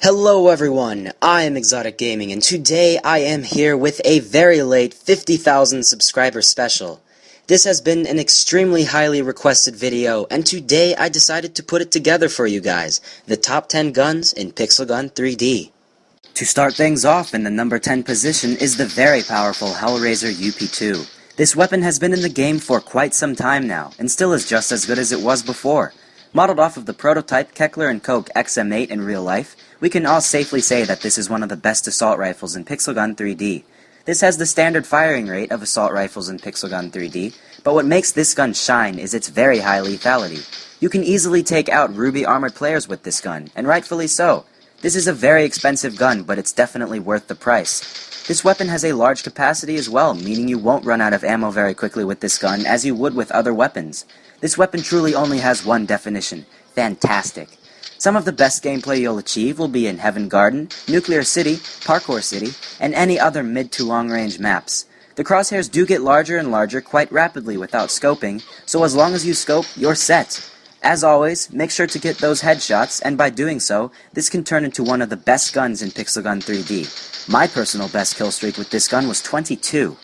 Hello everyone, I am ExxotikGaming, and today I am here with a very late 50,000 subscriber special. This has been an extremely highly requested video, and today I decided to put it together for you guys, the top 10 guns in Pixel Gun 3D. To start things off, in the number 10 position is the very powerful Hellraiser Up2. This weapon has been in the game for quite some time now, and still is just as good as it was before. Modeled off of the prototype Keckler & Koch XM8 in real life, we can all safely say that this is one of the best assault rifles in Pixel Gun 3D. This has the standard firing rate of assault rifles in Pixel Gun 3D, but what makes this gun shine is its very high lethality. You can easily take out Ruby armored players with this gun, and rightfully so. This is a very expensive gun, but it's definitely worth the price. This weapon has a large capacity as well, meaning you won't run out of ammo very quickly with this gun as you would with other weapons. This weapon truly only has one definition: fantastic. Some of the best gameplay you'll achieve will be in Heaven Garden, Nuclear City, Parkour City, and any other mid to long range maps. The crosshairs do get larger and larger quite rapidly without scoping, so as long as you scope, you're set. As always, make sure to get those headshots, and by doing so, this can turn into one of the best guns in Pixel Gun 3D. My personal best kill streak with this gun was 22.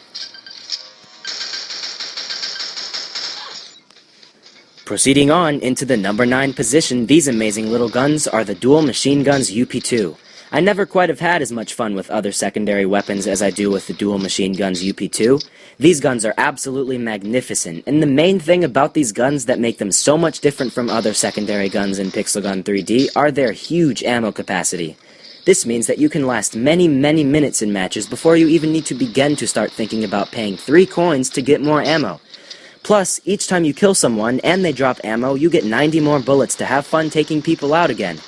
Proceeding on into the number 9 position, these amazing little guns are the dual machine guns Up2. I never quite have had as much fun with other secondary weapons as I do with the dual machine guns Up2. These guns are absolutely magnificent, and the main thing about these guns that make them so much different from other secondary guns in Pixel Gun 3D are their huge ammo capacity. This means that you can last many minutes in matches before you even need to begin to start thinking about paying 3 coins to get more ammo. Plus, each time you kill someone and they drop ammo, you get 90 more bullets to have fun taking people out again.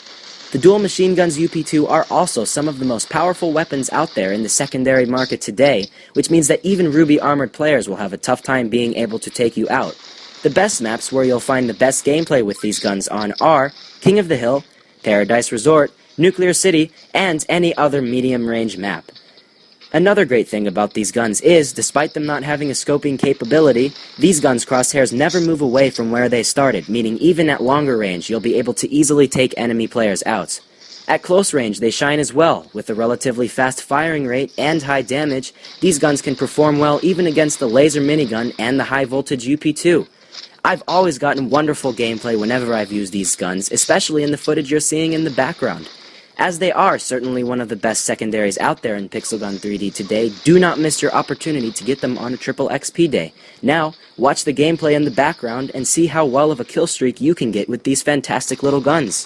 The dual machine guns Up2 are also some of the most powerful weapons out there in the secondary market today, which means that even Ruby armored players will have a tough time being able to take you out. The best maps where you'll find the best gameplay with these guns on are King of the Hill, Paradise Resort, Nuclear City, and any other medium-range map. Another great thing about these guns is, despite them not having a scoping capability, these guns' crosshairs never move away from where they started, meaning even at longer range you'll be able to easily take enemy players out. At close range they shine as well. With a relatively fast firing rate and high damage, these guns can perform well even against the laser minigun and the high voltage Up2. I've always gotten wonderful gameplay whenever I've used these guns, especially in the footage you're seeing in the background. As they are certainly one of the best secondaries out there in Pixel Gun 3D today, do not miss your opportunity to get them on a triple XP day. Now, watch the gameplay in the background and see how well of a kill streak you can get with these fantastic little guns.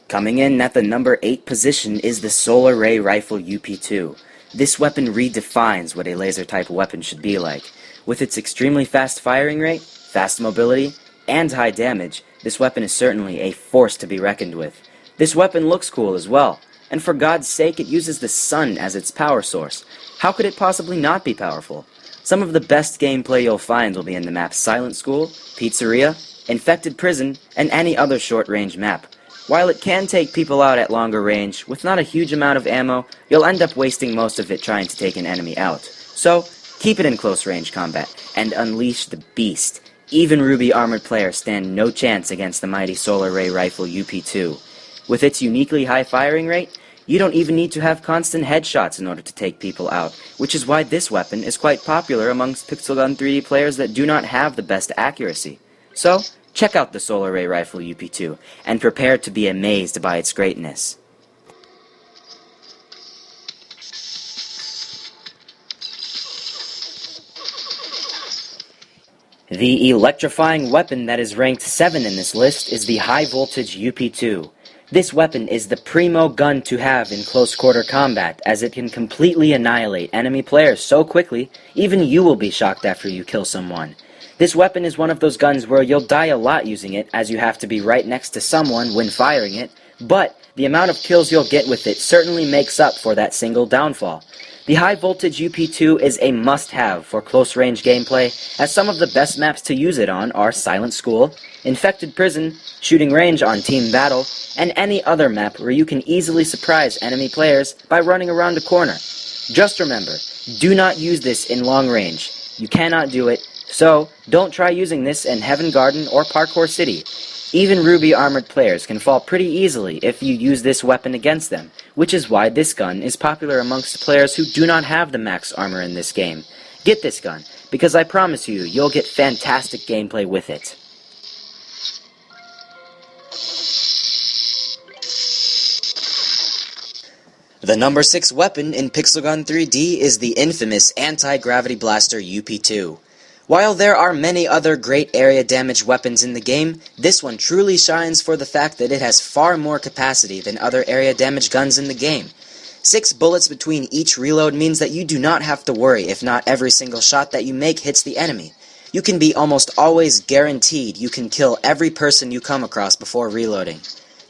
Coming in at the number 8 position is the Solar Ray Rifle Up2. This weapon redefines what a laser-type weapon should be like. With its extremely fast firing rate, fast mobility, and high damage, this weapon is certainly a force to be reckoned with. This weapon looks cool as well, and for God's sake it uses the sun as its power source. How could it possibly not be powerful? Some of the best gameplay you'll find will be in the maps Silent School, Pizzeria, Infected Prison, and any other short-range map. While it can take people out at longer range, with not a huge amount of ammo, you'll end up wasting most of it trying to take an enemy out. So, keep it in close range combat, and unleash the beast. Even Ruby armored players stand no chance against the mighty Solar Ray Rifle Up2. With its uniquely high firing rate, you don't even need to have constant headshots in order to take people out, which is why this weapon is quite popular amongst Pixel Gun 3D players that do not have the best accuracy. So, check out the Solar Ray Rifle Up2, and prepare to be amazed by its greatness. The electrifying weapon that is ranked 7 in this list is the High Voltage Up2. This weapon is the primo gun to have in close quarter combat, as it can completely annihilate enemy players so quickly, even you will be shocked after you kill someone. This weapon is one of those guns where you'll die a lot using it, as you have to be right next to someone when firing it, but The amount of kills you'll get with it certainly makes up for that single downfall. The High Voltage UP2 is a must-have for close-range gameplay, as some of the best maps to use it on are Silent School, Infected Prison, Shooting Range on Team Battle, and any other map where you can easily surprise enemy players by running around a corner. Just remember, do not use this in long range. You cannot do it, so don't try using this in Heaven Garden or Parkour City. Even Ruby armored players can fall pretty easily if you use this weapon against them, which is why this gun is popular amongst players who do not have the max armor in this game. Get this gun, because I promise you, you'll get fantastic gameplay with it. The number 6 weapon in Pixel Gun 3D is the infamous Anti-Gravity Blaster UP2. While there are many other great area damage weapons in the game, this one truly shines for the fact that it has far more capacity than other area damage guns in the game. 6 bullets between each reload means that you do not have to worry if not every single shot that you make hits the enemy. You can be almost always guaranteed you can kill every person you come across before reloading.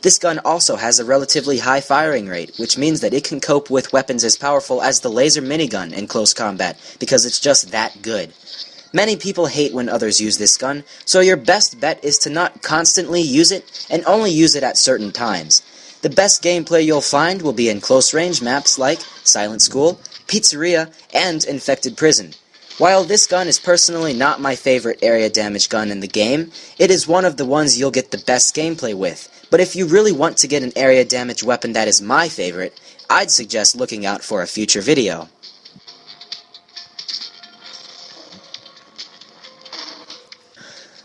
This gun also has a relatively high firing rate, which means that it can cope with weapons as powerful as the laser minigun in close combat, because it's just that good. Many people hate when others use this gun, so your best bet is to not constantly use it, and only use it at certain times. The best gameplay you'll find will be in close-range maps like Silent School, Pizzeria, and Infected Prison. While this gun is personally not my favorite area damage gun in the game, it is one of the ones you'll get the best gameplay with. But if you really want to get an area damage weapon that is my favorite, I'd suggest looking out for a future video.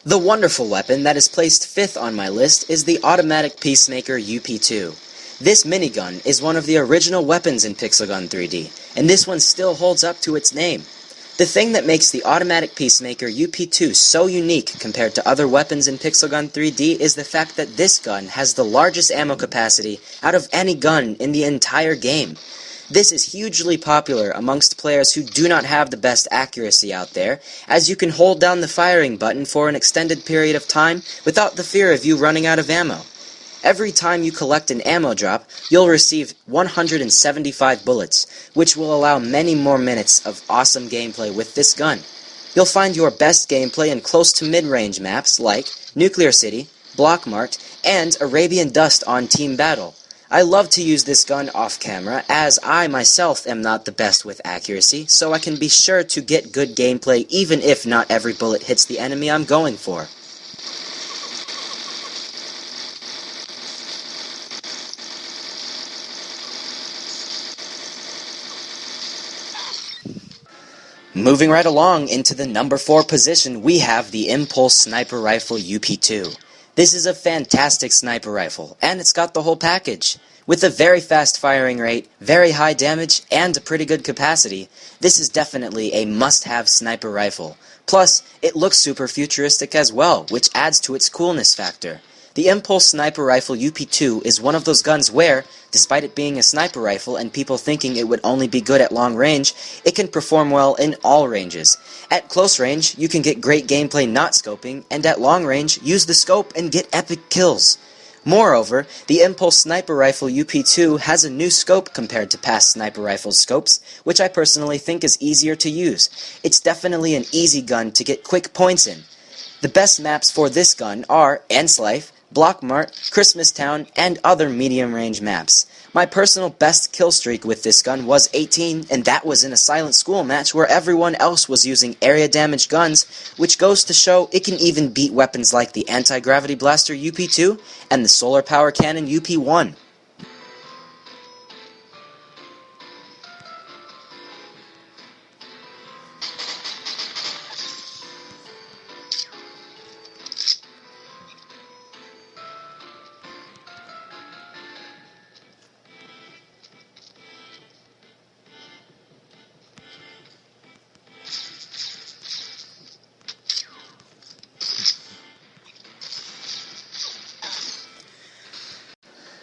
The wonderful weapon that is placed 5th on my list is the automatic Peacemaker UP2. This minigun is one of the original weapons in Pixel Gun 3D, and this one still holds up to its name. The thing that makes the automatic Peacemaker UP2 so unique compared to other weapons in Pixel Gun 3D is the fact that this gun has the largest ammo capacity out of any gun in the entire game. This is hugely popular amongst players who do not have the best accuracy out there, as you can hold down the firing button for an extended period of time without the fear of you running out of ammo. Every time you collect an ammo drop, you'll receive 175 bullets, which will allow many more minutes of awesome gameplay with this gun. You'll find your best gameplay in close to mid-range maps like Nuclear City, Block Mart, and Arabian Dust on Team Battle. I love to use this gun off-camera, as I myself am not the best with accuracy, so I can be sure to get good gameplay even if not every bullet hits the enemy I'm going for. Moving right along into the number 4 position, we have the Impulse Sniper Rifle UP2. This is a fantastic sniper rifle, and it's got the whole package. With a very fast firing rate, very high damage, and a pretty good capacity, this is definitely a must-have sniper rifle. Plus, it looks super futuristic as well, which adds to its coolness factor. The Impulse Sniper Rifle UP2 is one of those guns where, despite it being a sniper rifle and people thinking it would only be good at long range, it can perform well in all ranges. At close range, you can get great gameplay not scoping, and at long range, use the scope and get epic kills. Moreover, the Impulse Sniper Rifle UP2 has a new scope compared to past sniper rifle scopes, which I personally think is easier to use. It's definitely an easy gun to get quick points in. The best maps for this gun are Ants Life, Block Mart, Christmas Town, and other medium-range maps. My personal best kill streak with this gun was 18, and that was in a Silent School match where everyone else was using area-damaged guns, which goes to show it can even beat weapons like the Anti-Gravity Blaster UP2 and the Solar Power Cannon UP1.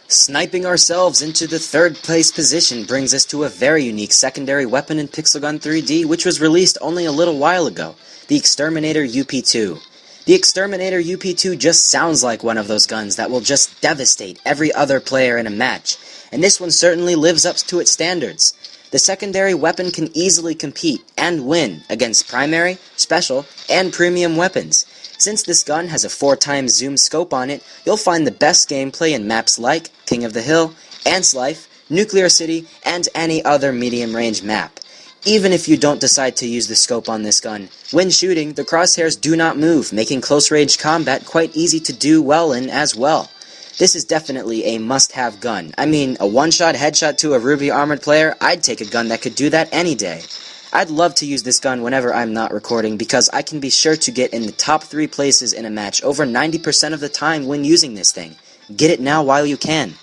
Sniping ourselves into the 3rd place position brings us to a very unique secondary weapon in Pixel Gun 3D, which was released only a little while ago, the Exterminator UP2. The Exterminator UP2 just sounds like one of those guns that will just devastate every other player in a match, and this one certainly lives up to its standards. The secondary weapon can easily compete and win against primary, special, and premium weapons. Since this gun has a 4x zoom scope on it, you'll find the best gameplay in maps like King of the Hill, Ants Life, Nuclear City, and any other medium-range map. Even if you don't decide to use the scope on this gun, when shooting, the crosshairs do not move, making close-range combat quite easy to do well in as well. This is definitely a must-have gun. I mean, a one-shot headshot to a Ruby armored player, I'd take a gun that could do that any day. I'd love to use this gun whenever I'm not recording because I can be sure to get in the top 3 places in a match over 90% of the time when using this thing. Get it now while you can.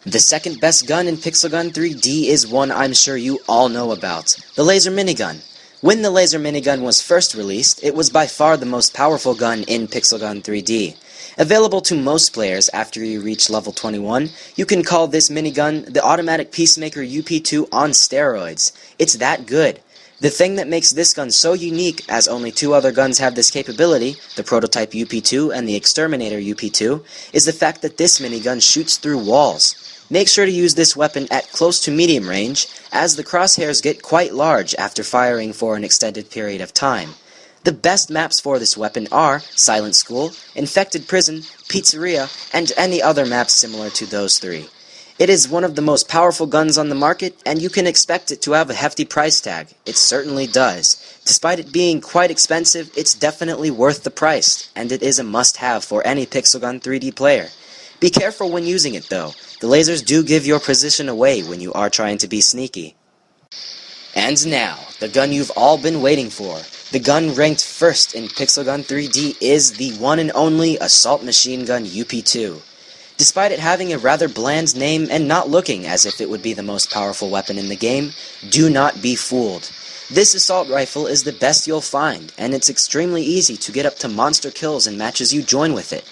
The second best gun in Pixel Gun 3D is one I'm sure you all know about, the Laser Minigun. When the Laser Minigun was first released, it was by far the most powerful gun in Pixel Gun 3D. Available to most players after you reach level 21, you can call this minigun the automatic Peacemaker UP2 on steroids. It's that good. The thing that makes this gun so unique, as only 2 other guns have this capability, the Prototype UP2 and the Exterminator UP2, is the fact that this minigun shoots through walls. Make sure to use this weapon at close to medium range, as the crosshairs get quite large after firing for an extended period of time. The best maps for this weapon are Silent School, Infected Prison, Pizzeria, and any other maps similar to those 3. It is one of the most powerful guns on the market, and you can expect it to have a hefty price tag. It certainly does. Despite it being quite expensive, it's definitely worth the price, and it is a must-have for any Pixel Gun 3D player. Be careful when using it though. The lasers do give your position away when you are trying to be sneaky. And now, the gun you've all been waiting for. The gun ranked first in Pixel Gun 3D is the one and only Assault Machine Gun UP2. Despite it having a rather bland name and not looking as if it would be the most powerful weapon in the game, do not be fooled. This assault rifle is the best you'll find, and it's extremely easy to get up to monster kills in matches you join with it.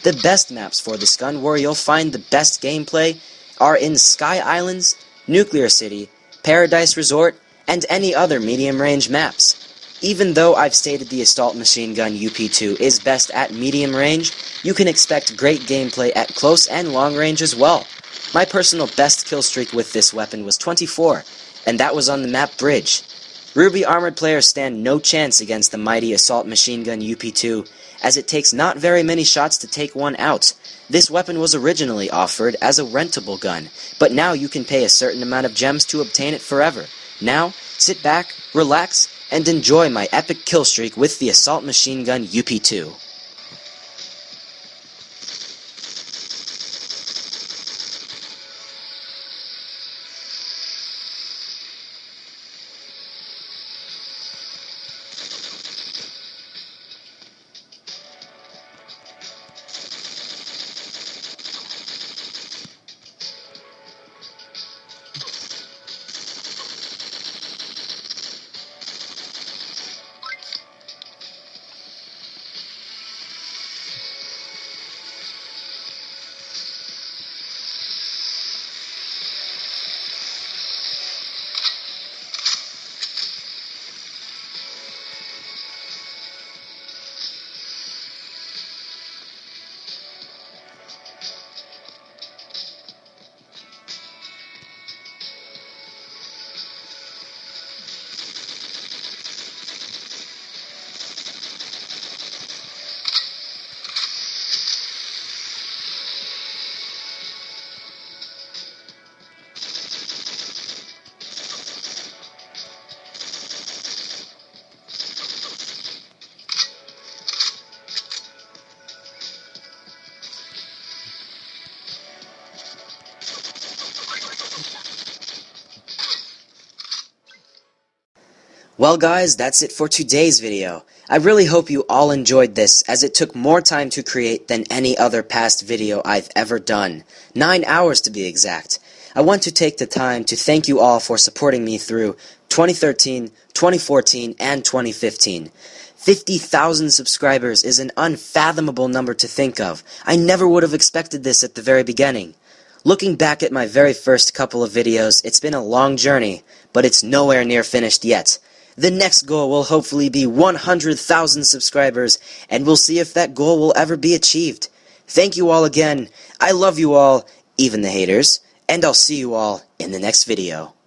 The best maps for this gun where you'll find the best gameplay are in Sky Islands, Nuclear City, Paradise Resort, and any other medium-range maps. Even though I've stated the Assault Machine Gun UP2 is best at medium range, you can expect great gameplay at close and long range as well. My personal best kill streak with this weapon was 24, and that was on the map Bridge. Ruby armored players stand no chance against the mighty Assault Machine Gun UP2, as it takes not very many shots to take one out. This weapon was originally offered as a rentable gun, but now you can pay a certain amount of gems to obtain it forever. Now, sit back, relax, and enjoy my epic kill streak with the Assault Machine Gun UP2. Well guys, that's it for today's video. I really hope you all enjoyed this, as it took more time to create than any other past video I've ever done. 9 hours to be exact. I want to take the time to thank you all for supporting me through 2013, 2014, and 2015. 50,000 subscribers is an unfathomable number to think of. I never would have expected this at the very beginning. Looking back at my very first couple of videos, it's been a long journey, but it's nowhere near finished yet. The next goal will hopefully be 100,000 subscribers, and we'll see if that goal will ever be achieved. Thank you all again. I love you all, even the haters, and I'll see you all in the next video.